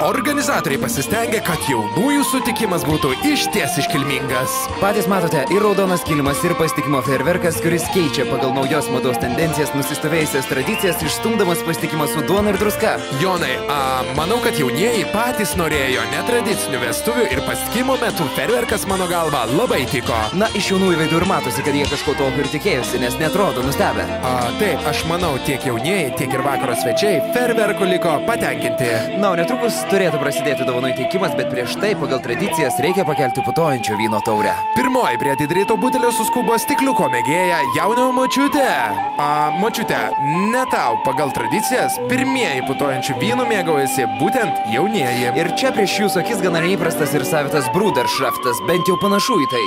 organizatoriai pasistengė, kad jaunųjų sutikimas būtų išties iškilmingas. Patys matote, ir raudonas kilimas, ir pasitikimo fejerverkas, kuris keičia pagal naujos mados tendencijas nusistovėjusias tradicijas, išstumdamas pasitikimą su duona ir druska. Jonai, manau, kad jaunieji patys norėjo netradicinių vestuvių ir pasitikimo metu fejerverkas mano galva labai tiko. Na, iš jaunųjų veidų ir matosi, kad jie kažko tokio ir tikėjusi, nes netrodo nustebę. Taip, aš manau, tiek jaunieji, tiek ir vakaro svečiai fejerverkų liko patenkinti. Na, o netrukus turėtų prasidėti dovanų įteikimas, bet prieš tai pagal tradicijas reikia pakelti putojančio vyno taurę. Pirmoji prie atidaryto butelio suskubo stikliuko mėgėja jaunio močiutė. Močiutė, ne tau, pagal tradicijas pirmieji putojančių vynų mėgaujasi būtent jaunieji. Ir čia prieš jūsų akis gana neįprastas ir savitas bruderšraftas, bent jau panašu į tai.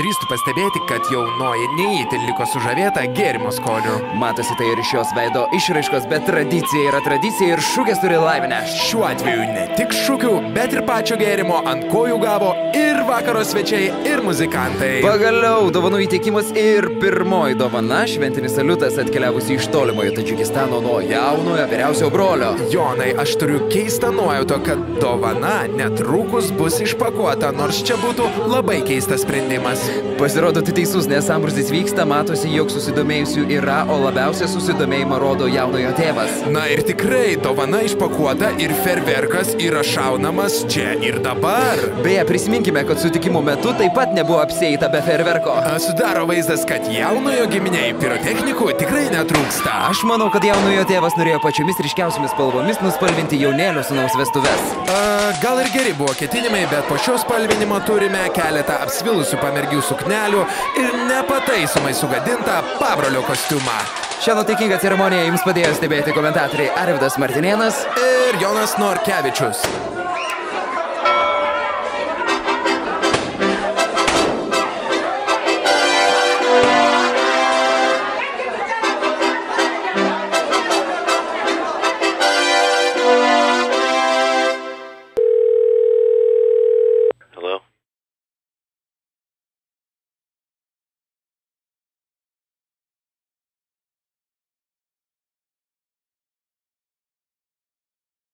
Drįstu pastebėti, kad jaunoji neįtin liko sužavėta gėrimo skoniu. Matosi tai ir iš jos veido išraiškos, bet tradicija yra tradicija ir šūkės turi laiminę. Šiuo atveju ne tik šūkių, bet ir pačio gėrimo ant kojų gavo ir vakaro svečiai, ir muzikantai. Pagaliau dovanų įteikimas ir pirmoji dovana - šventinis saliutas atkeliavusi iš tolimojo Tadžikistano nuo jaunojo vyriausiojo brolio. Jonai, aš turiu keistą nuojautą, kad dovana netrukus bus išpakuota, nors čia būtų labai keistas sprendimas. Pasirodo, tu teisus, nes sambrūzdis vyksta, matosi, jog susidomėjusių yra, o labiausia susidomėjimą rodo jaunojo tėvas. Na ir tikrai, dovana išpakuota ir fejerverkas yra šaunamas čia ir dabar. Beje, prisiminkime, kad sutikimo metu taip pat nebuvo apsieita be fejerverko. Sudaro vaizdas, kad jaunojo giminiai pirotechnikų tikrai netrūksta. Aš manau, kad jaunojo tėvas norėjo pačiomis ryškiausiamis spalvomis nuspalvinti jaunėlio sūnaus vestuves. Gal ir geri buvo ketinimai, bet po šio spalvinimo turime keletą apsvilusių pamergių suknelių ir nepataisomai sugadintą pabrolio kostiumą. Šią nuotaikingą ceremoniją jums padėjo stebėti komentatoriai Arvydas Martinėnas ir Jonas Norkevičius.